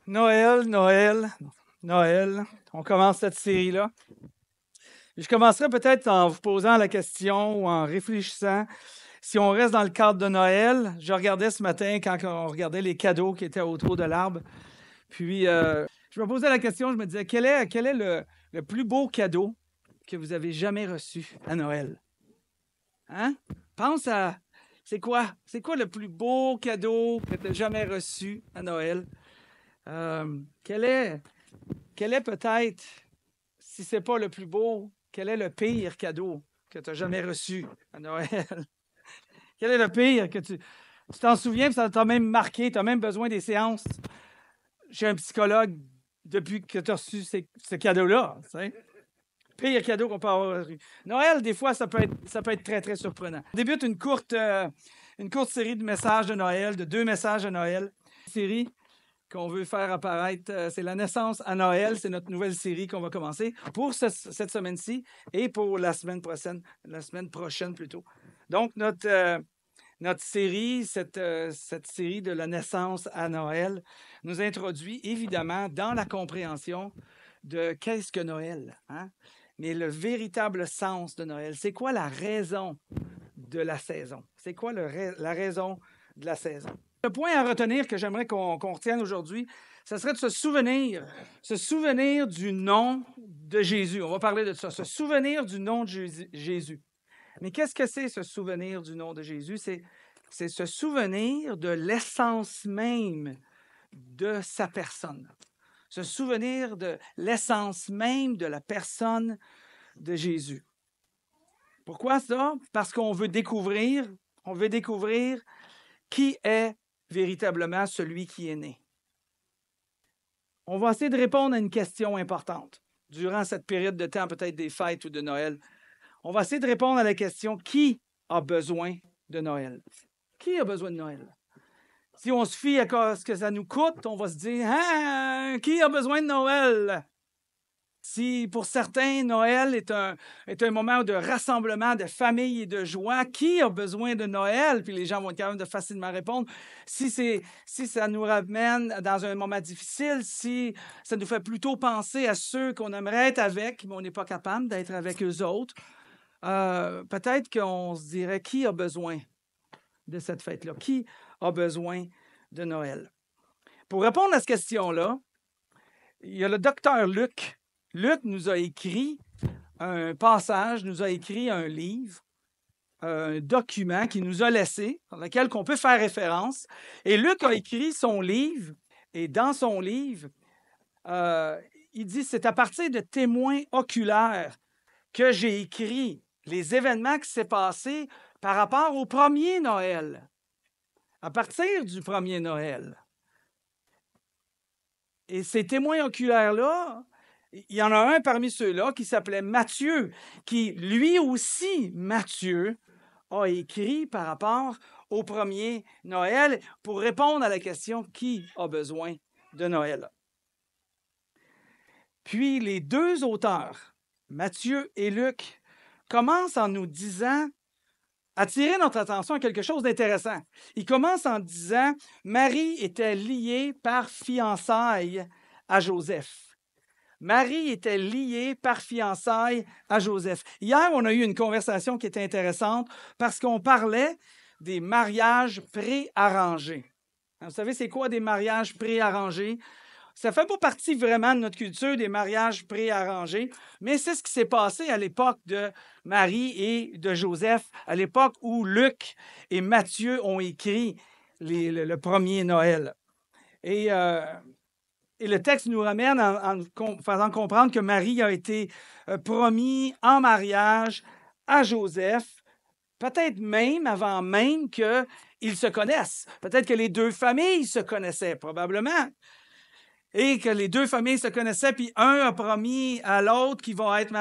Noël, Noël, Noël. On commence cette série-là. Je commencerai peut-être en vous posant la question ou en réfléchissant. Si on reste dans le cadre de Noël, je regardais ce matin quand on regardait les cadeaux qui étaient autour de l'arbre. Puis, je me posais la question, je me disais, quel est le plus beau cadeau que vous avez jamais reçu à Noël? Hein? Pense à, c'est quoi? C'est quoi le plus beau cadeau que tu as jamais reçu à Noël? Quel est peut-être, si c'est pas le plus beau, quel est le pire cadeau que tu as jamais reçu à Noël? Quel est le pire que tu t'en souviens, puis ça t'a même marqué, tu as même besoin des séances chez un psychologue depuis que tu as reçu ce cadeau-là. Tu sais? Pire cadeau qu'on peut avoir reçu. Noël, des fois, ça peut être très, très surprenant. On débute une courte série de messages de Noël, de 2 messages de Noël. Une série qu'on veut faire apparaître, c'est la naissance à Noël. C'est notre nouvelle série qu'on va commencer pour cette semaine-ci et pour la semaine prochaine plutôt. Donc, notre série, cette série de la naissance à Noël, nous introduit évidemment dans la compréhension de qu'est-ce que Noël, hein? Mais le véritable sens de Noël. C'est quoi la raison de la saison? C'est quoi la raison de la saison? Le point à retenir que j'aimerais qu'on retienne aujourd'hui, ce serait de se souvenir du nom de Jésus. On va parler de ça, se souvenir du nom de Jésus. Mais qu'est-ce que c'est se souvenir du nom de Jésus? C'est se souvenir de l'essence même de sa personne. Se souvenir de l'essence même de la personne de Jésus. Pourquoi ça? Parce qu'on veut découvrir qui est véritablement celui qui est né. On va essayer de répondre à une question importante durant cette période de temps, peut-être des fêtes ou de Noël. On va essayer de répondre à la question, qui a besoin de Noël? Qui a besoin de Noël? Si on se fie à ce que ça nous coûte, on va se dire, hein, qui a besoin de Noël? Si pour certains, Noël est un moment de rassemblement, de famille et de joie, qui a besoin de Noël? Puis les gens vont être capables de facilement répondre. Si ça nous ramène dans un moment difficile, si ça nous fait plutôt penser à ceux qu'on aimerait être avec, mais on n'est pas capable d'être avec eux autres, peut-être qu'on se dirait, qui a besoin de cette fête-là? Qui a besoin de Noël? Pour répondre à cette question-là, il y a le docteur Luc. Luc nous a écrit un passage, nous a écrit un livre, un document qu'il nous a laissé, dans lequel on peut faire référence. Et Luc a écrit son livre, et dans son livre, il dit, c'est à partir de témoins oculaires que j'ai écrit les événements qui s'est passés par rapport au premier Noël, à partir du premier Noël. Et ces témoins oculaires-là, il y en a un parmi ceux-là qui s'appelait Matthieu, qui, lui aussi, Matthieu, a écrit par rapport au premier Noël pour répondre à la question « Qui a besoin de Noël? » Puis les 2 auteurs, Matthieu et Luc, commencent en nous disant, attirer notre attention à quelque chose d'intéressant. Ils commencent en disant « Marie était liée par fiançailles à Joseph. » Marie était liée par fiançailles à Joseph. Hier, on a eu une conversation qui était intéressante parce qu'on parlait des mariages préarrangés. Vous savez, c'est quoi des mariages préarrangés? Ça ne fait pas partie vraiment de notre culture, des mariages préarrangés, mais c'est ce qui s'est passé à l'époque de Marie et de Joseph, à l'époque où Luc et Matthieu ont écrit le premier Noël. Et le texte nous ramène en faisant comprendre que Marie a été promise en mariage à Joseph, peut-être même avant même qu'ils se connaissent. Peut-être que les 2 familles se connaissaient, probablement. Et que les 2 familles se connaissaient, puis un a promis à l'autre qu'ils vont être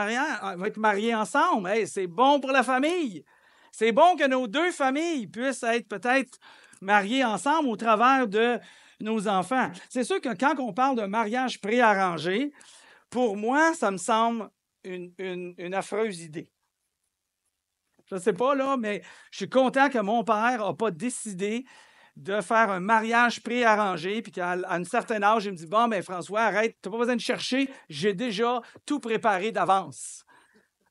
mariés ensemble. Hey, c'est bon pour la famille. C'est bon que nos 2 familles puissent être peut-être mariées ensemble au travers de nos enfants. C'est sûr que quand on parle de mariage préarrangé, pour moi, ça me semble une affreuse idée. Je ne sais pas, là, mais je suis content que mon père n'a pas décidé de faire un mariage préarrangé, puis qu'à un certain âge, il me dit, bon, ben François, arrête, tu n'as pas besoin de chercher, j'ai déjà tout préparé d'avance.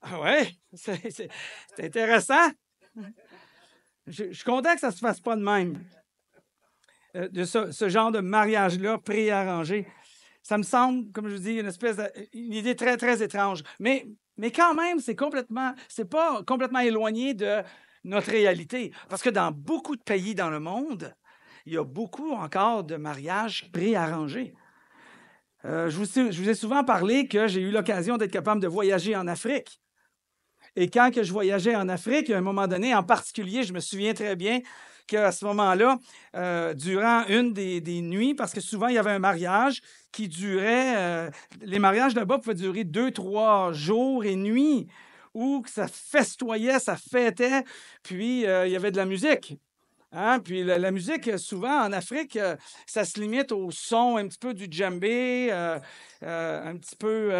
Ah ouais, c'est intéressant. Je suis content que ça ne se fasse pas de même, de ce genre de mariage-là préarrangé. Ça me semble, comme je vous dis, une idée très, très étrange. Mais quand même, c'est pas complètement éloigné de notre réalité. Parce que dans beaucoup de pays dans le monde, il y a beaucoup encore de mariages préarrangés. Je vous ai souvent parlé que j'ai eu l'occasion d'être capable de voyager en Afrique. Et quand que je voyageais en Afrique, à un moment donné, en particulier, je me souviens très bien qu'à ce moment-là, durant une des nuits, parce que souvent, il y avait un mariage qui durait, les mariages là-bas pouvaient durer 2-3 jours et nuits, où ça festoyait, ça fêtait, puis il y avait de la musique. Hein? Puis la musique, souvent en Afrique, ça se limite au son un petit peu du djembé, un petit peu...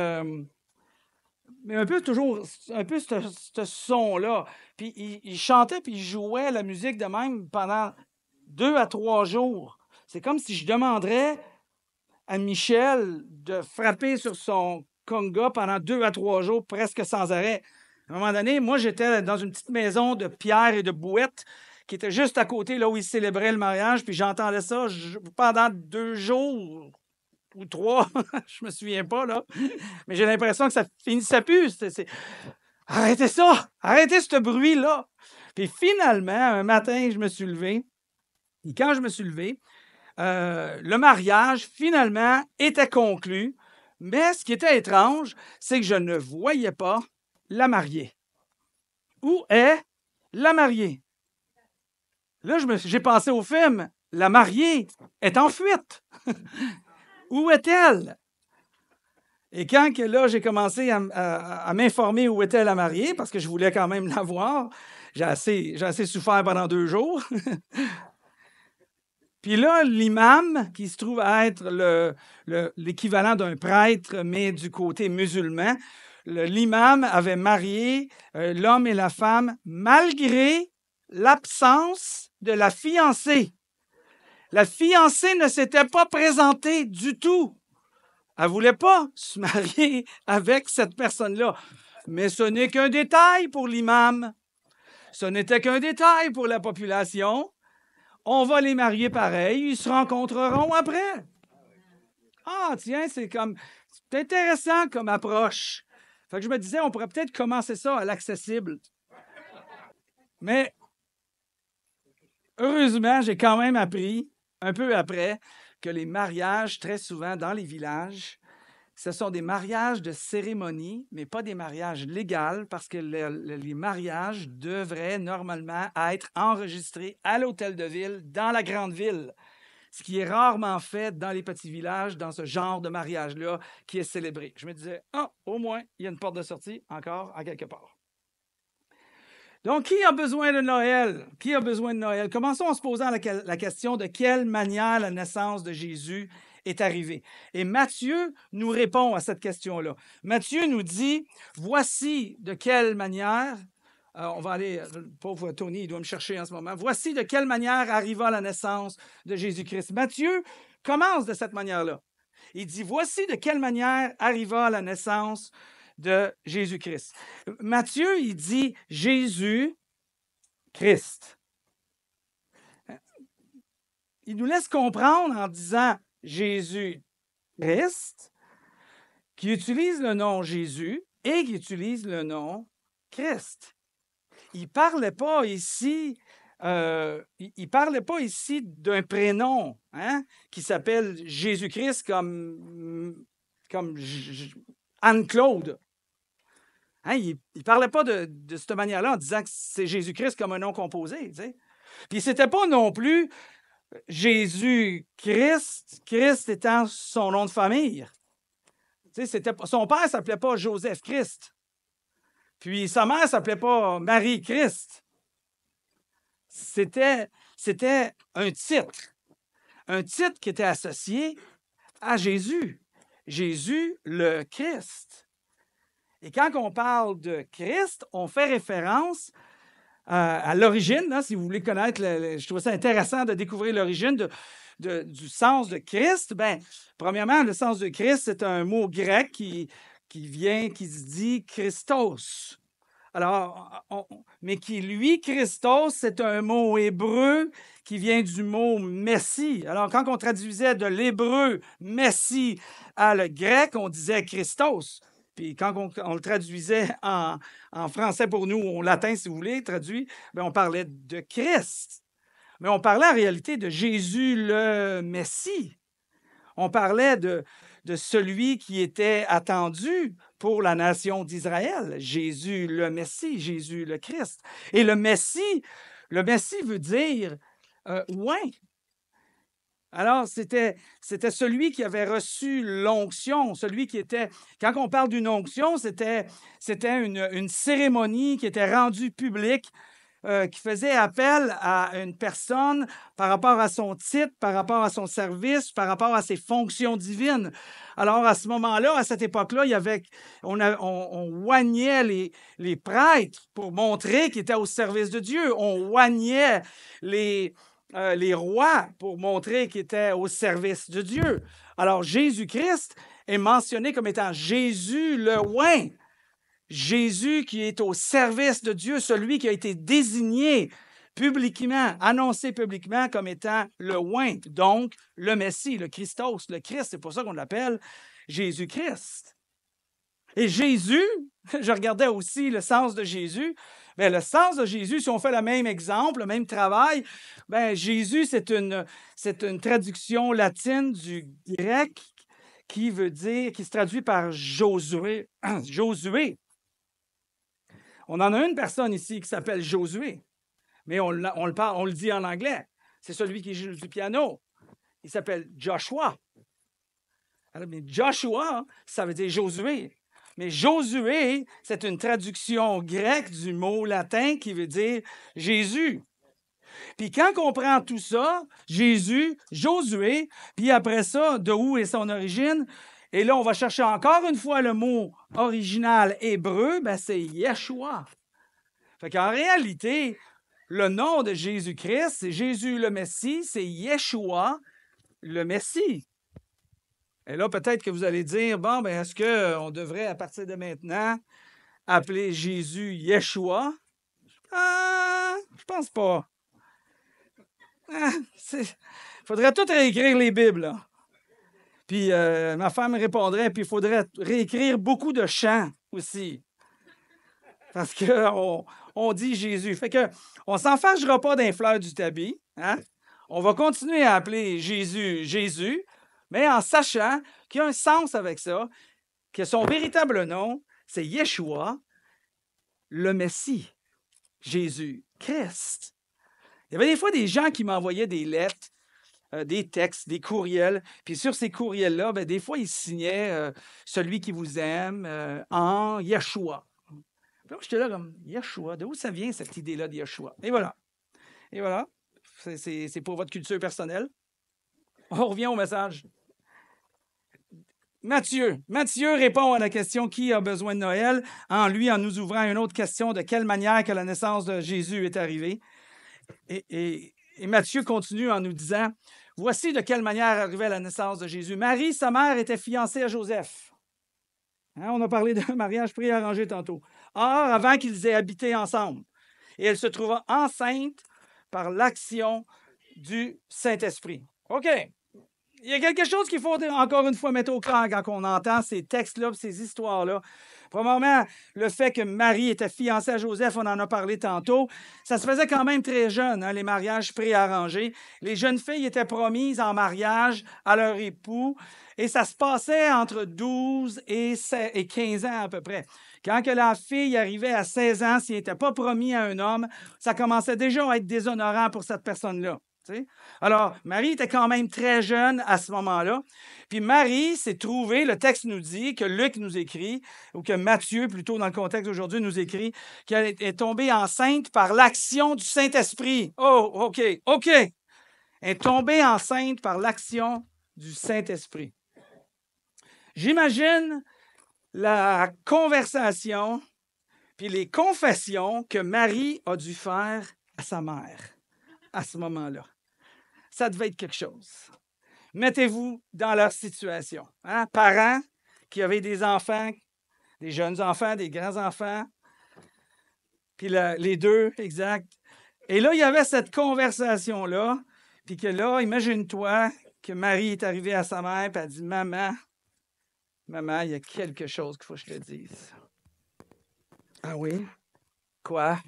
mais un peu toujours, un peu ce son-là. Puis il chantait puis il jouait la musique de même pendant 2 à 3 jours. C'est comme si je demanderais à Michel de frapper sur son conga pendant 2 à 3 jours, presque sans arrêt. À un moment donné, moi, j'étais dans une petite maison de pierre et de bouettes qui était juste à côté, là où il célébrait le mariage, puis j'entendais ça pendant 2 jours ou 3, je me souviens pas, là. Mais j'ai l'impression que ça finissait plus. Arrêtez ça! Arrêtez ce bruit-là! Puis finalement, un matin, je me suis levé. Et quand je me suis levé, le mariage, finalement, était conclu. Mais ce qui était étrange, c'est que je ne voyais pas la mariée. Où est la mariée? Là, j'ai pensé au film. La mariée est en fuite. Où est-elle? Et quand que là, j'ai commencé à m'informer où était la mariée, parce que je voulais quand même la voir, j'ai assez souffert pendant 2 jours. Puis là, l'imam, qui se trouve à être l'équivalent d'un prêtre, mais du côté musulman, l'imam avait marié l'homme et la femme malgré l'absence de la fiancée. La fiancée ne s'était pas présentée du tout. Elle ne voulait pas se marier avec cette personne-là. Mais ce n'est qu'un détail pour l'imam. Ce n'était qu'un détail pour la population. On va les marier pareil, ils se rencontreront après. Ah, tiens, c'est intéressant comme approche. Fait que je me disais, on pourrait peut-être commencer ça à l'accessible. Mais heureusement, j'ai quand même appris, un peu après, que les mariages, très souvent dans les villages, ce sont des mariages de cérémonie, mais pas des mariages légaux, parce que les mariages devraient normalement être enregistrés à l'hôtel de ville, dans la grande ville, ce qui est rarement fait dans les petits villages, dans ce genre de mariage-là qui est célébré. Je me disais, au moins, il y a une porte de sortie encore à quelque part. Donc, qui a besoin de Noël? Qui a besoin de Noël? Commençons en se posant la question de quelle manière la naissance de Jésus est arrivée. Et Matthieu nous répond à cette question-là. Matthieu nous dit, voici de quelle manière, on va aller, le pauvre Tony, il doit me chercher en ce moment, voici de quelle manière arriva la naissance de Jésus-Christ. Matthieu commence de cette manière-là. Il dit, voici de quelle manière arriva la naissance de Jésus-Christ. Matthieu, il dit Jésus-Christ. Il nous laisse comprendre en disant Jésus-Christ, qui utilise le nom Jésus et qui utilise le nom Christ. Il ne parlait pas ici, d'un prénom qui s'appelle Jésus-Christ comme Anne-Claude. Il ne parlait pas de cette manière-là en disant que c'est Jésus-Christ comme un nom composé. Tu sais. Puis ce n'était pas non plus Jésus-Christ, Christ étant son nom de famille. Tu sais, son père ne s'appelait pas Joseph-Christ. Puis sa mère ne s'appelait pas Marie-Christ. C'était un titre qui était associé à Jésus. Jésus le Christ. Et quand on parle de Christ, on fait référence à l'origine, hein, si vous voulez connaître, je trouve ça intéressant de découvrir l'origine du sens de Christ. Ben, premièrement, le sens de Christ, c'est un mot grec qui se dit Christos. Alors, mais Christos, c'est un mot hébreu qui vient du mot Messie. Alors, quand on traduisait de l'hébreu Messie à le grec, on disait Christos. Puis quand on le traduisait en français pour nous, ou en latin, si vous voulez, traduit, bien, on parlait de Christ. Mais on parlait en réalité de Jésus le Messie. On parlait de celui qui était attendu pour la nation d'Israël, Jésus le Messie, Jésus le Christ. Et le Messie veut dire oint. Alors, c'était celui qui avait reçu l'onction, celui qui était... Quand on parle d'une onction, c'était une cérémonie qui était rendue publique, qui faisait appel à une personne par rapport à son titre, par rapport à son service, par rapport à ses fonctions divines. Alors, à ce moment-là, à cette époque-là, on oignait les prêtres pour montrer qu'ils étaient au service de Dieu. On oignait les rois pour montrer qu'ils étaient au service de Dieu. Alors, Jésus-Christ est mentionné comme étant Jésus le oint. Jésus qui est au service de Dieu, celui qui a été désigné publiquement, annoncé publiquement comme étant le oint, donc le Messie, le Christos, le Christ. C'est pour ça qu'on l'appelle Jésus-Christ. Et Jésus, je regardais aussi le sens de Jésus. Bien, le sens de Jésus, si on fait le même exemple, le même travail, bien, Jésus, c'est une traduction latine du grec qui se traduit par Josué. Josué. On en a une personne ici qui s'appelle Josué, mais on le dit en anglais. C'est celui qui joue du piano. Il s'appelle Joshua. Alors, mais Joshua, ça veut dire Josué. Mais Josué, c'est une traduction grecque du mot latin qui veut dire Jésus. Puis quand on prend tout ça, Jésus, Josué, puis après ça, de où est son origine? Et là, on va chercher encore une fois le mot original hébreu, ben c'est Yeshua. Fait qu'en réalité, le nom de Jésus-Christ, c'est Jésus le Messie, c'est Yeshua le Messie. Et là, peut-être que vous allez dire, bon, ben est-ce qu'on devrait, à partir de maintenant, appeler Jésus Yeshua? Je pense pas. Il faudrait tout réécrire les Bibles, là. Puis ma femme répondrait, puis il faudrait réécrire beaucoup de chants aussi. Parce qu'on dit Jésus. Fait que on ne s'en fâchera pas d'un fleur du tapis. Hein? On va continuer à appeler Jésus Jésus, mais en sachant qu'il y a un sens avec ça, que son véritable nom, c'est Yeshua, le Messie, Jésus-Christ. Il y avait des fois des gens qui m'envoyaient des lettres, des textes, des courriels. Puis sur ces courriels-là, ben, des fois, ils signaient celui qui vous aime en Yeshua. Puis là, j'étais là comme Yeshua. De où ça vient, cette idée-là de Yeshua? Et voilà. Et voilà. C'est pour votre culture personnelle. On revient au message. Matthieu répond à la question qui a besoin de Noël en nous ouvrant une autre question de quelle manière que la naissance de Jésus est arrivée. Et Matthieu continue en nous disant, voici de quelle manière arrivait la naissance de Jésus. Marie, sa mère, était fiancée à Joseph. Hein, on a parlé d'un mariage préarrangé tantôt. Or, avant qu'ils aient habité ensemble. Et elle se trouva enceinte par l'action du Saint-Esprit. OK. Il y a quelque chose qu'il faut encore une fois mettre au clair quand on entend ces textes-là, ces histoires-là. Premièrement, le fait que Marie était fiancée à Joseph, on en a parlé tantôt, ça se faisait quand même très jeune, hein, les mariages préarrangés. Les jeunes filles étaient promises en mariage à leur époux et ça se passait entre 12 et 15 ans à peu près. Quand que la fille arrivait à 16 ans, s'il n'était pas promis à un homme, ça commençait déjà à être déshonorant pour cette personne-là. Alors, Marie était quand même très jeune à ce moment-là. Puis Marie s'est trouvée, le texte nous dit, que Luc nous écrit, ou que Matthieu, plutôt dans le contexte d'aujourd'hui, nous écrit, qu'elle est tombée enceinte par l'action du Saint-Esprit. Oh, OK. Elle est tombée enceinte par l'action du Saint-Esprit. J'imagine la conversation, puis les confessions que Marie a dû faire à sa mère à ce moment-là. Ça devait être quelque chose. Mettez-vous dans leur situation. Hein? Parents qui avaient des enfants, des jeunes enfants, des grands-enfants, puis les deux, exact. Et là, il y avait cette conversation-là, puis que là, imagine-toi que Marie est arrivée à sa mère, puis elle dit, Maman, il y a quelque chose qu'il faut que je te dise. Ah oui? Quoi?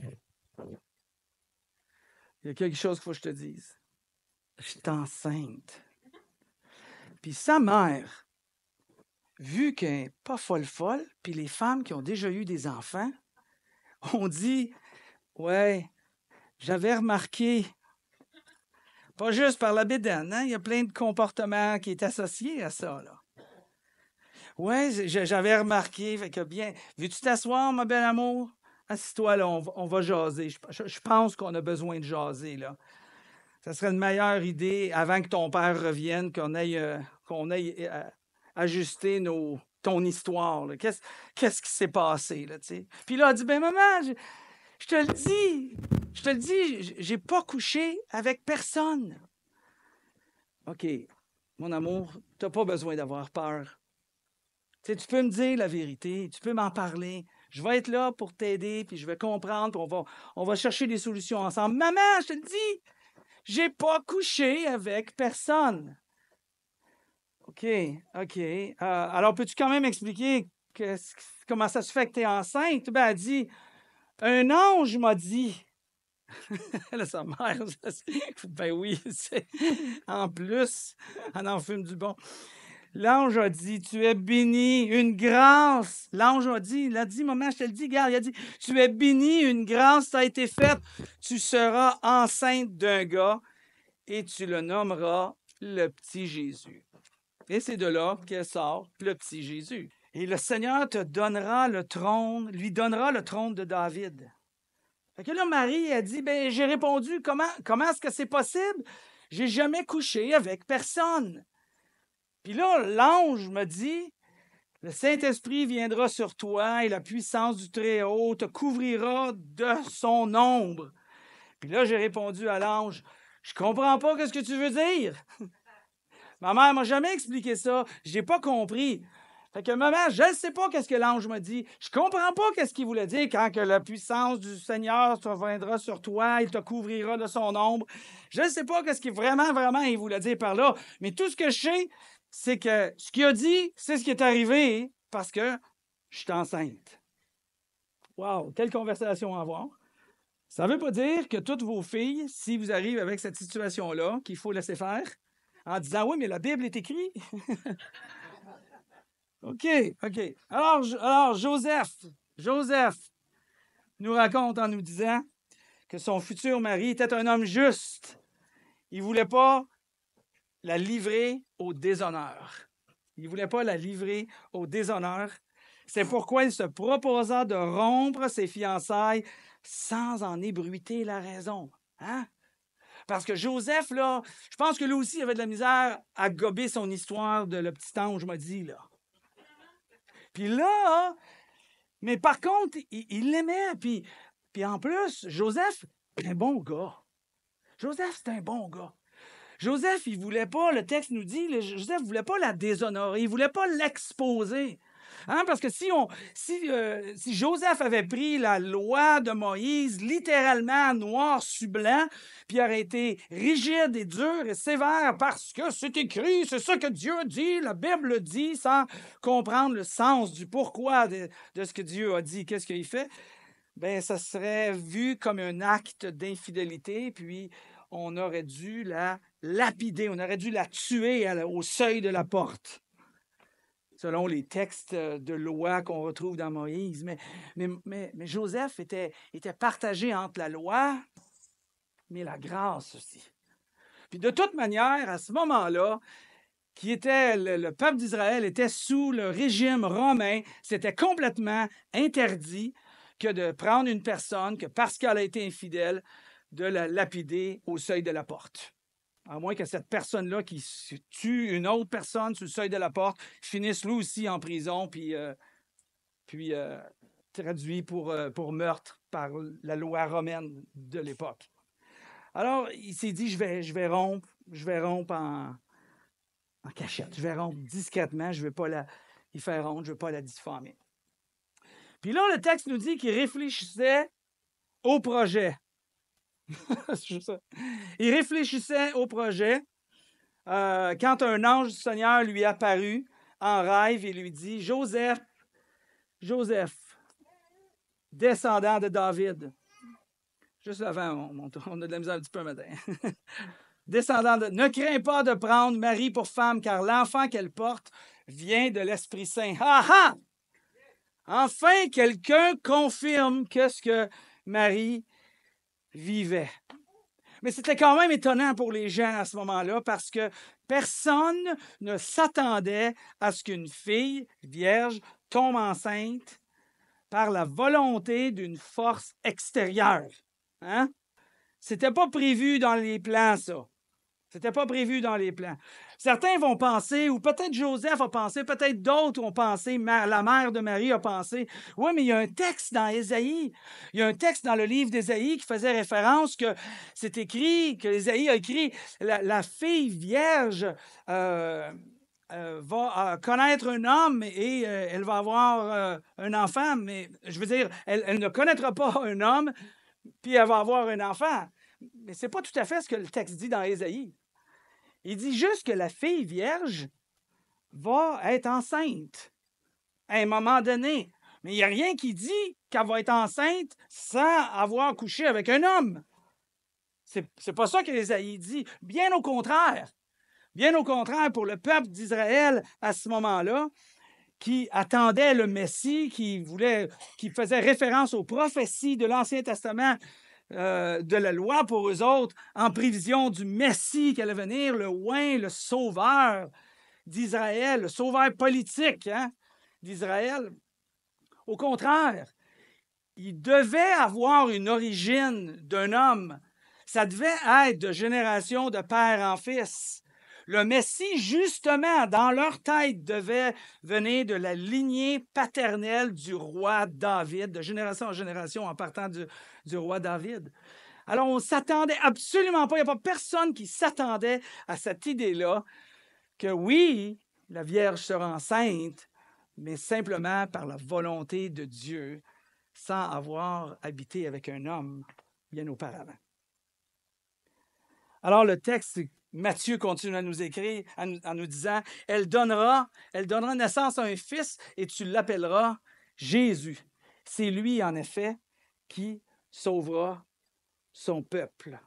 Il y a quelque chose qu'il faut que je te dise. Je suis enceinte. Puis sa mère, vu qu'elle n'est pas folle, puis les femmes qui ont déjà eu des enfants, ont dit, ouais, j'avais remarqué, pas juste par la bédaine, hein, il y a plein de comportements qui est associés à ça, là. Ouais, j'avais remarqué, fait que bien, veux-tu t'asseoir, ma belle amour? Assis-toi, là, on va jaser. Je pense qu'on a besoin de jaser, là. Ça serait une meilleure idée, avant que ton père revienne, qu'on aille ajuster ton histoire, là. Qu'est-ce qui s'est passé, là, tu sais? Puis là, elle dit, ben maman, je te le dis, j'ai pas couché avec personne. OK, mon amour, t'as pas besoin d'avoir peur. Tu sais, tu peux me dire la vérité, tu peux m'en parler. Je vais être là pour t'aider, puis je vais comprendre, puis on va chercher des solutions ensemble. Maman, je te le dis, j'ai pas couché avec personne. OK. Alors, peux-tu quand même expliquer comment ça se fait que tu es enceinte? Ben, elle dit, un ange m'a dit. Là, sa mère, ben oui, en plus, elle en fume du bon. L'ange a dit, tu es bénie, une grâce. L'ange a dit, il a dit, maman, je te le dis, regarde, il a dit, tu es bénie, une grâce t'a été faite. Tu seras enceinte d'un gars et tu le nommeras le petit Jésus. Et c'est de là qu'elle sort le petit Jésus. Et le Seigneur lui donnera le trône de David. Fait que là, Marie a dit, ben j'ai répondu, comment est-ce que c'est possible? J'ai jamais couché avec personne. Puis là, l'ange me dit, le Saint-Esprit viendra sur toi et la puissance du Très-Haut te couvrira de son ombre. Puis là, j'ai répondu à l'ange, je comprends pas ce que tu veux dire. Ma mère m'a jamais expliqué ça. J'ai pas compris. Fait que maman, je ne sais pas qu'est-ce que l'ange m'a dit. Je comprends pas qu'est-ce qu'il voulait dire quand que la puissance du Seigneur viendra sur toi, il te couvrira de son ombre. Je ne sais pas qu'est-ce qu'il vraiment il voulait dire par là. Mais tout ce que je sais, c'est que ce qu'il a dit, c'est ce qui est arrivé parce que je suis enceinte. Wow, quelle conversation à avoir. Ça ne veut pas dire que toutes vos filles, si vous arrivez avec cette situation-là, qu'il faut laisser faire, en disant, oui, mais la Bible est écrite. OK. Alors, Joseph nous raconte en nous disant que son futur mari était un homme juste. Il ne voulait pas la livrer au déshonneur. C'est pourquoi il se proposa de rompre ses fiançailles sans en ébruiter la raison. Hein? Parce que Joseph, là, je pense que lui aussi, il avait de la misère à gober son histoire de le petit ange m'a dit, là. Puis là, mais par contre, il l'aimait. Puis en plus, Joseph, c'est un bon gars. Joseph, il voulait pas, le texte nous dit, Joseph ne voulait pas la déshonorer, il ne voulait pas l'exposer. Hein? Parce que si Joseph avait pris la loi de Moïse littéralement noir sur blanc, puis aurait été rigide et dur et sévère parce que c'est écrit, c'est ça que Dieu dit, la Bible dit, sans comprendre le sens du pourquoi de ce que Dieu a dit, qu'est-ce qu'il fait, ben ça serait vu comme un acte d'infidélité, puis on aurait dû la lapider, on aurait dû la tuer au seuil de la porte, selon les textes de loi qu'on retrouve dans Moïse. Mais Joseph était partagé entre la loi, mais la grâce aussi. Puis de toute manière, à ce moment-là, le peuple d'Israël était sous le régime romain, c'était complètement interdit que de prendre une personne, que parce qu'elle a été infidèle, de la lapider au seuil de la porte. À moins que cette personne-là qui tue une autre personne sur le seuil de la porte finisse lui aussi en prison, puis traduit pour meurtre par la loi romaine de l'époque. Alors, il s'est dit, je vais rompre en cachette, je vais rompre discrètement, je ne vais pas y faire honte, je ne vais pas la diffamer. Puis là, le texte nous dit qu'il réfléchissait au projet. C'est juste ça. Il réfléchissait au projet quand un ange du Seigneur lui apparut en rêve et lui dit, Joseph, descendant de David. Juste avant, on a de la misère un petit peu matin. Ne crains pas de prendre Marie pour femme, car l'enfant qu'elle porte vient de l'Esprit Saint. Ah ah! Enfin, quelqu'un confirme que ce que Marie vivait. Mais c'était quand même étonnant pour les gens à ce moment-là parce que personne ne s'attendait à ce qu'une fille vierge tombe enceinte par la volonté d'une force extérieure. Hein? C'était pas prévu dans les plans, ça. C'était pas prévu dans les plans. Certains vont penser, ou peut-être Joseph a pensé, peut-être d'autres ont pensé, la mère de Marie a pensé, oui, mais il y a un texte dans Ésaïe, il y a un texte dans le livre d'Ésaïe qui faisait référence que c'est écrit, que Ésaïe a écrit, la fille vierge va connaître un homme et elle va avoir un enfant, mais je veux dire, elle ne connaîtra pas un homme, puis elle va avoir un enfant. Mais ce n'est pas tout à fait ce que le texte dit dans Ésaïe. Il dit juste que la fille vierge va être enceinte à un moment donné. Mais il n'y a rien qui dit qu'elle va être enceinte sans avoir couché avec un homme. C'est pas ça que Ésaïe dit. Bien au contraire. Bien au contraire, pour le peuple d'Israël à ce moment-là, qui attendait le Messie, qui faisait référence aux prophéties de l'Ancien Testament, de la loi pour eux autres, en prévision du Messie qui allait venir, le oint, le sauveur d'Israël, le sauveur politique d'Israël. Au contraire, il devait avoir une origine d'un homme. Ça devait être de génération de père en fils. Le Messie, justement, dans leur tête, devait venir de la lignée paternelle du roi David, de génération en génération en partant du roi David. Alors, on ne s'attendait absolument pas, il n'y a pas personne qui s'attendait à cette idée-là, que oui, la Vierge sera enceinte, mais simplement par la volonté de Dieu, sans avoir habité avec un homme bien auparavant. Alors, le texte, Matthieu continue à nous écrire en nous disant, elle donnera naissance à un fils et tu l'appelleras Jésus. C'est lui, en effet, qui sauvera son peuple.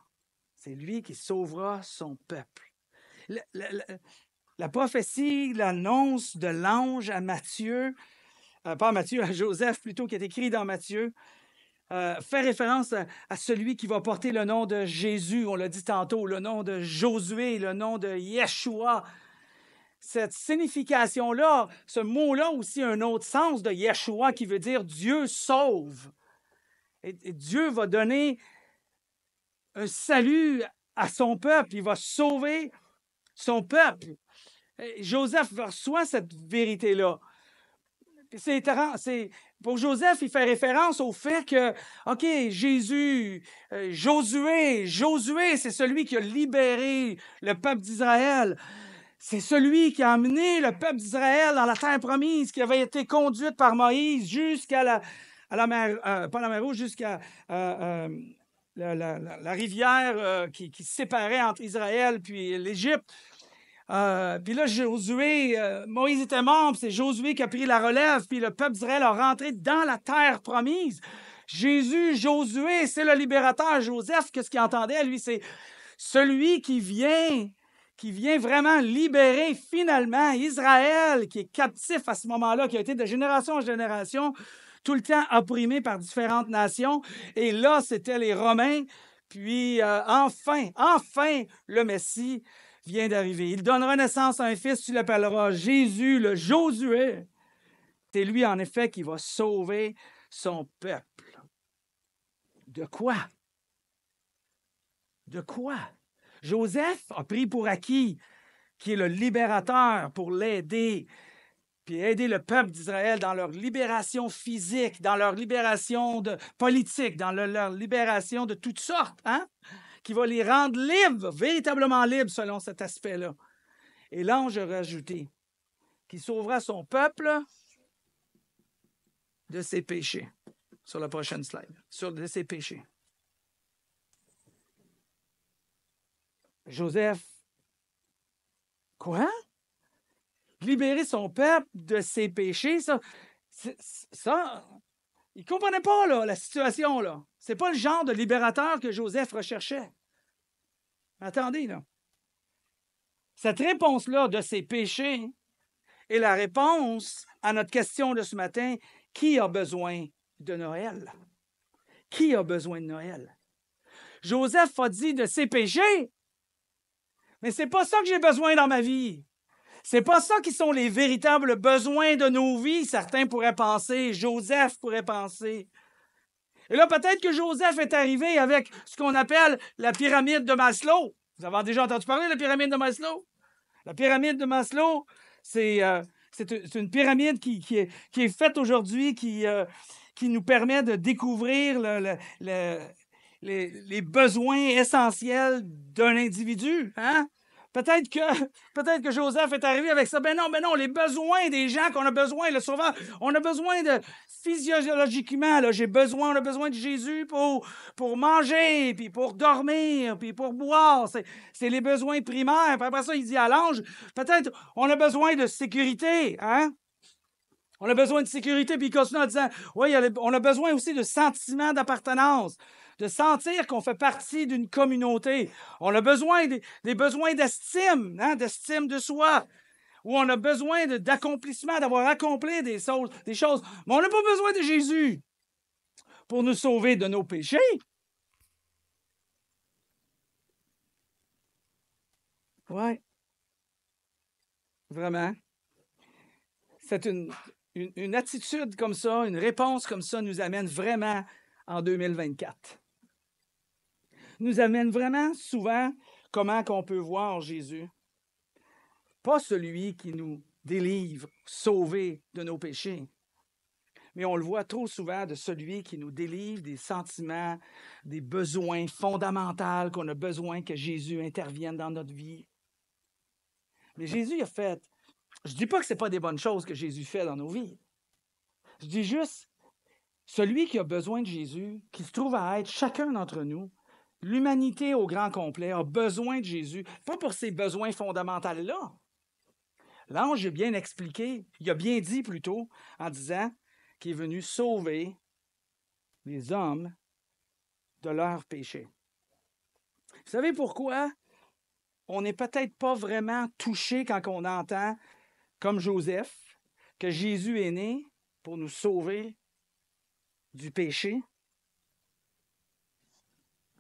C'est lui qui sauvera son peuple. La prophétie, l'annonce de l'ange à Matthieu, pas à Matthieu, à Joseph plutôt, qui est écrit dans Matthieu, fait référence à celui qui va porter le nom de Jésus, on l'a dit tantôt, le nom de Josué, le nom de Yeshua. Cette signification-là, ce mot-là aussi a un autre sens de Yeshua qui veut dire Dieu sauve. Et Dieu va donner un salut à son peuple, il va sauver son peuple. Et Joseph reçoit cette vérité-là. Pour Joseph, il fait référence au fait que, OK, Jésus, Josué, c'est celui qui a libéré le peuple d'Israël. C'est celui qui a amené le peuple d'Israël dans la terre promise, qui avait été conduite par Moïse jusqu'à la mer, pas la mer Rouge, jusqu'à la rivière qui séparait entre Israël puis l'Égypte. Puis là, Josué, Moïse était mort, puis c'est Josué qui a pris la relève, puis le peuple d'Israël a rentré dans la terre promise. Jésus, Josué, c'est le libérateur. Joseph, qu'est-ce qu'il entendait, lui? C'est celui qui vient vraiment libérer finalement Israël, qui est captif à ce moment-là, qui a été de génération en génération, tout le temps opprimé par différentes nations. Et là, c'était les Romains. Puis enfin, le Messie vient d'arriver. Il donnera naissance à un fils, tu l'appelleras Jésus, le Josué. C'est lui, en effet, qui va sauver son peuple. De quoi? De quoi? Joseph a pris pour acquis qui est le libérateur pour l'aider puis aider le peuple d'Israël dans leur libération physique, dans leur libération politique, dans leur libération de toutes sortes, hein? Qui va les rendre libres, véritablement libres selon cet aspect-là. Et l'ange a rajouté qu'il sauvera son peuple de ses péchés. Sur la prochaine slide. De ses péchés. Joseph, quoi? Libérer son peuple de ses péchés, ça il ne comprenait pas là, la situation. Là. Ce n'est pas le genre de libérateur que Joseph recherchait. Attendez, là. Cette réponse-là de ses péchés est la réponse à notre question de ce matin. Qui a besoin de Noël? Qui a besoin de Noël? Joseph a dit de ses péchés. Mais c'est pas ça que j'ai besoin dans ma vie. C'est pas ça qui sont les véritables besoins de nos vies, certains pourraient penser, Joseph pourrait penser. Et là, peut-être que Joseph est arrivé avec ce qu'on appelle la pyramide de Maslow. Vous avez déjà entendu parler de la pyramide de Maslow? La pyramide de Maslow, c'est une pyramide qui est faite aujourd'hui, qui nous permet de découvrir les besoins essentiels d'un individu. Hein? Peut-être que Joseph est arrivé avec ça. Ben non, les besoins des gens qu'on a besoin, le sauveur, on a besoin de physiologiquement, là, on a besoin de Jésus pour manger, puis pour dormir, puis pour boire. C'est les besoins primaires. Puis après ça, il dit à l'ange, peut-être on a besoin de sécurité, hein? On a besoin de sécurité, puis il continue en disant, oui, on a besoin aussi de sentiment d'appartenance, de sentir qu'on fait partie d'une communauté. On a besoin des besoins d'estime, hein, d'estime de soi, où on a besoin d'accomplissement, d'avoir accompli des choses. Mais on n'a pas besoin de Jésus pour nous sauver de nos péchés. Oui. Vraiment. C'est une attitude comme ça, une réponse comme ça nous amène vraiment en 2024. Nous amène vraiment souvent comment qu'on peut voir Jésus. Pas celui qui nous délivre, sauvé de nos péchés, mais on le voit trop souvent de celui qui nous délivre des sentiments, des besoins fondamentaux qu'on a besoin que Jésus intervienne dans notre vie. Mais Jésus a fait. Je ne dis pas que ce n'est pas des bonnes choses que Jésus fait dans nos vies. Je dis juste, celui qui a besoin de Jésus, qui se trouve à être chacun d'entre nous, l'humanité au grand complet a besoin de Jésus, pas pour ses besoins fondamentaux-là. L'ange a bien expliqué, il a bien dit plutôt, en disant qu'il est venu sauver les hommes de leurs péchés. Vous savez pourquoi on n'est peut-être pas vraiment touché quand on entend, comme Joseph, que Jésus est né pour nous sauver du péché?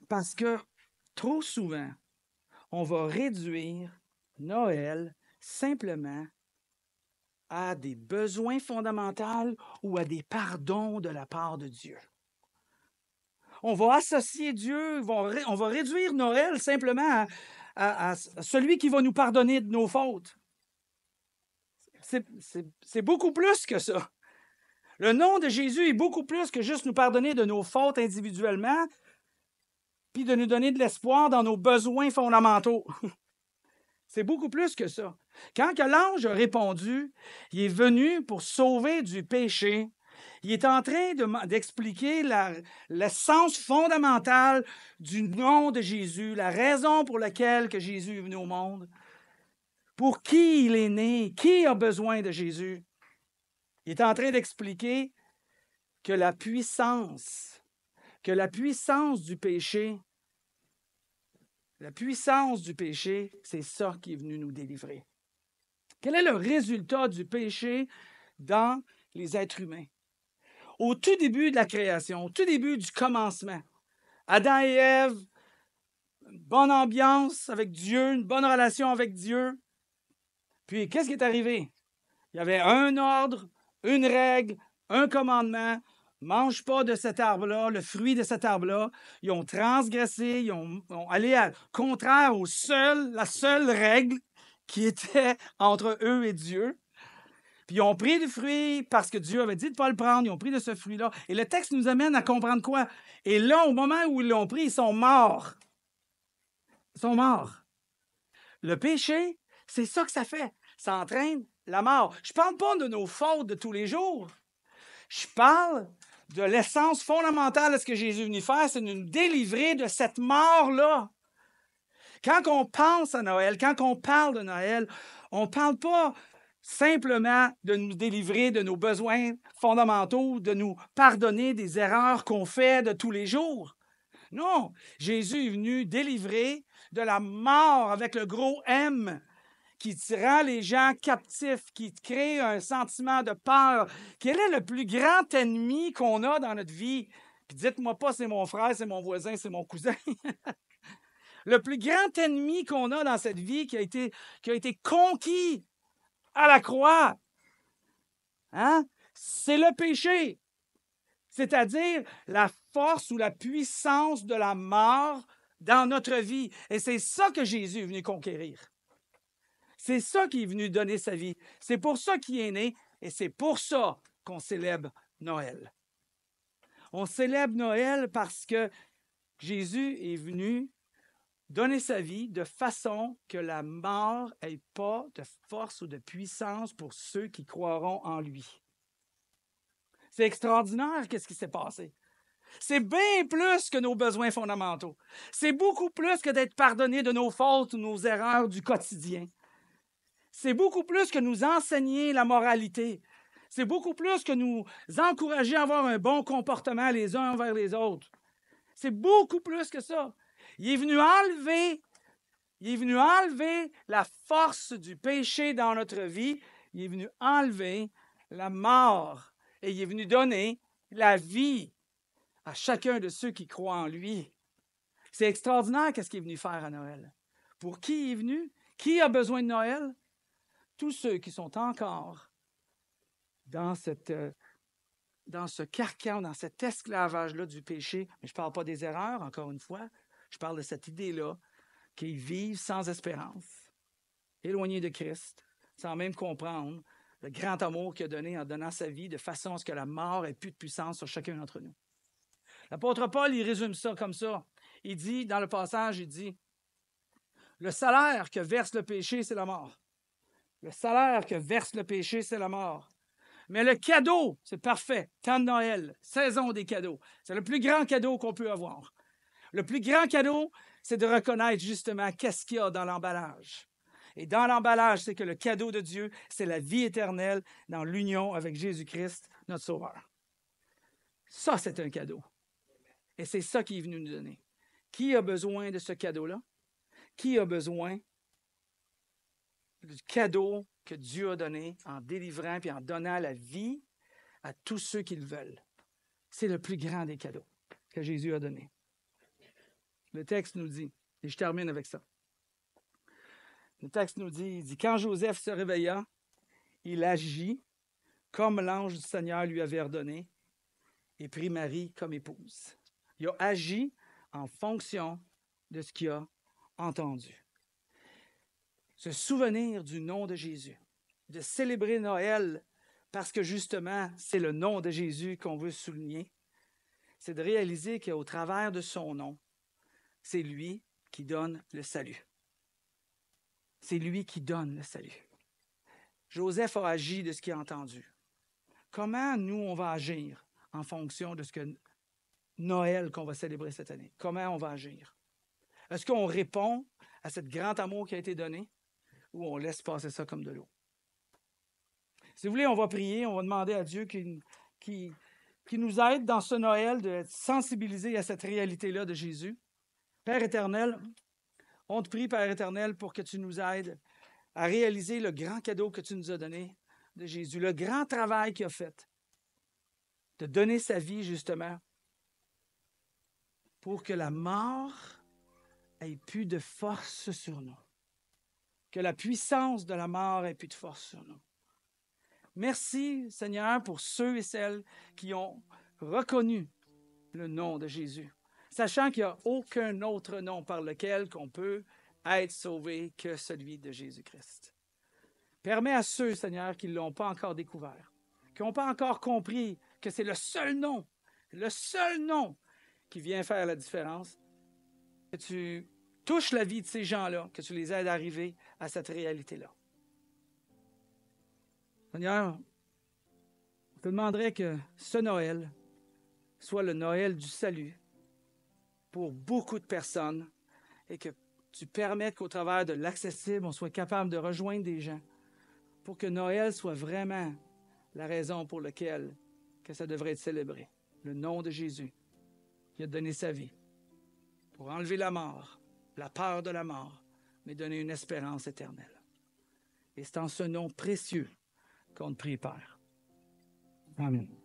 Parce que trop souvent, on va réduire Noël simplement à des besoins fondamentaux ou à des pardons de la part de Dieu. On va associer Dieu, on va réduire Noël simplement à celui qui va nous pardonner de nos fautes. C'est beaucoup plus que ça. Le nom de Jésus est beaucoup plus que juste nous pardonner de nos fautes individuellement, puis de nous donner de l'espoir dans nos besoins fondamentaux. C'est beaucoup plus que ça. Quand que l'ange a répondu, il est venu pour sauver du péché. Il est en train d'expliquer l'essence fondamentale du nom de Jésus, la raison pour laquelle que Jésus est venu au monde, pour qui il est né, qui a besoin de Jésus. Il est en train d'expliquer que la puissance du péché, c'est ça qui est venu nous délivrer. Quel est le résultat du péché dans les êtres humains? Au tout début de la création, au tout début du commencement, Adam et Ève, une bonne ambiance avec Dieu, une bonne relation avec Dieu. Puis, qu'est-ce qui est arrivé? Il y avait un ordre, une règle, un commandement. Mange pas de cet arbre-là, le fruit de cet arbre-là. Ils ont transgressé, ils ont allé contraire la seule règle qui était entre eux et Dieu. Puis ils ont pris du fruit parce que Dieu avait dit de ne pas le prendre. Ils ont pris de ce fruit-là. Et le texte nous amène à comprendre quoi? Et là, au moment où ils l'ont pris, ils sont morts. Ils sont morts. Le péché, c'est ça que ça fait. Ça entraîne la mort. Je ne parle pas de nos fautes de tous les jours. Je parle de l'essence fondamentale de ce que Jésus est venu faire, c'est de nous délivrer de cette mort-là. Quand on pense à Noël, quand on parle de Noël, on ne parle pas simplement de nous délivrer de nos besoins fondamentaux, de nous pardonner des erreurs qu'on fait de tous les jours. Non, Jésus est venu délivrer de la mort avec le gros M, qui rend les gens captifs, qui crée un sentiment de peur. Quel est le plus grand ennemi qu'on a dans notre vie? Puis dites-moi pas c'est mon frère, c'est mon voisin, c'est mon cousin. Le plus grand ennemi qu'on a dans cette vie qui a été conquis à la croix, hein? C'est le péché. C'est-à-dire la force ou la puissance de la mort dans notre vie. Et c'est ça que Jésus est venu conquérir. C'est ça qu'il est venu donner sa vie. C'est pour ça qu'il est né et c'est pour ça qu'on célèbre Noël. On célèbre Noël parce que Jésus est venu donner sa vie de façon que la mort n'ait pas de force ou de puissance pour ceux qui croiront en lui. C'est extraordinaire qu'est-ce qui s'est passé. C'est bien plus que nos besoins fondamentaux. C'est beaucoup plus que d'être pardonné de nos fautes ou nos erreurs du quotidien. C'est beaucoup plus que nous enseigner la moralité. C'est beaucoup plus que nous encourager à avoir un bon comportement les uns envers les autres. C'est beaucoup plus que ça. Il est venu enlever la force du péché dans notre vie. Il est venu enlever la mort. Et il est venu donner la vie à chacun de ceux qui croient en lui. C'est extraordinaire qu'est-ce qu'il est venu faire à Noël. Pour qui il est venu? Qui a besoin de Noël? Tous ceux qui sont encore dans ce carcan, dans cet esclavage-là du péché. Mais je ne parle pas des erreurs, encore une fois. Je parle de cette idée-là qu'ils vivent sans espérance, éloignés de Christ, sans même comprendre le grand amour qu'il a donné en donnant sa vie de façon à ce que la mort ait plus de puissance sur chacun d'entre nous. L'apôtre Paul, il résume ça comme ça. Il dit, dans le passage, il dit, « Le salaire que verse le péché, c'est la mort. Le salaire que verse le péché, c'est la mort. Mais le cadeau, c'est parfait. Temps de Noël, saison des cadeaux. C'est le plus grand cadeau qu'on peut avoir. Le plus grand cadeau, c'est de reconnaître justement qu'est-ce qu'il y a dans l'emballage. Et dans l'emballage, c'est que le cadeau de Dieu, c'est la vie éternelle dans l'union avec Jésus-Christ, notre Sauveur. Ça, c'est un cadeau. Et c'est ça qu'il est venu nous donner. Qui a besoin de ce cadeau-là? Qui a besoin du cadeau que Dieu a donné en délivrant et en donnant la vie à tous ceux qui le veulent? C'est le plus grand des cadeaux que Jésus a donné. Le texte nous dit, et je termine avec ça. Le texte nous dit, il dit, quand Joseph se réveilla, il agit comme l'ange du Seigneur lui avait ordonné et prit Marie comme épouse. Il a agi en fonction de ce qu'il a entendu. Se souvenir du nom de Jésus, de célébrer Noël parce que justement, c'est le nom de Jésus qu'on veut souligner, c'est de réaliser qu'au travers de son nom, c'est lui qui donne le salut. C'est lui qui donne le salut. Joseph a agi de ce qu'il a entendu. Comment nous, on va agir en fonction de ce que Noël qu'on va célébrer cette année? Comment on va agir? Est-ce qu'on répond à ce grand amour qui a été donné ou on laisse passer ça comme de l'eau? Si vous voulez, on va prier, on va demander à Dieu qui nous aide dans ce Noël de sensibiliser à cette réalité-là de Jésus. Père éternel, on te prie, Père éternel, pour que tu nous aides à réaliser le grand cadeau que tu nous as donné de Jésus, le grand travail qu'il a fait, de donner sa vie justement pour que la mort ait plus de force sur nous, que la puissance de la mort ait plus de force sur nous. Merci, Seigneur, pour ceux et celles qui ont reconnu le nom de Jésus, sachant qu'il n'y a aucun autre nom par lequel on peut être sauvé que celui de Jésus-Christ. Permets à ceux, Seigneur, qui ne l'ont pas encore découvert, qui n'ont pas encore compris que c'est le seul nom qui vient faire la différence, que tu touches la vie de ces gens-là, que tu les aides à arriver à cette réalité-là. Seigneur, on te demanderait que ce Noël soit le Noël du salut pour beaucoup de personnes et que tu permettes qu'au travers de l'accessible, on soit capable de rejoindre des gens pour que Noël soit vraiment la raison pour laquelle que ça devrait être célébré. Le nom de Jésus qui a donné sa vie pour enlever la mort, la peur de la mort, mais donner une espérance éternelle. Et c'est en ce nom précieux qu'on te prie, Père. Amen.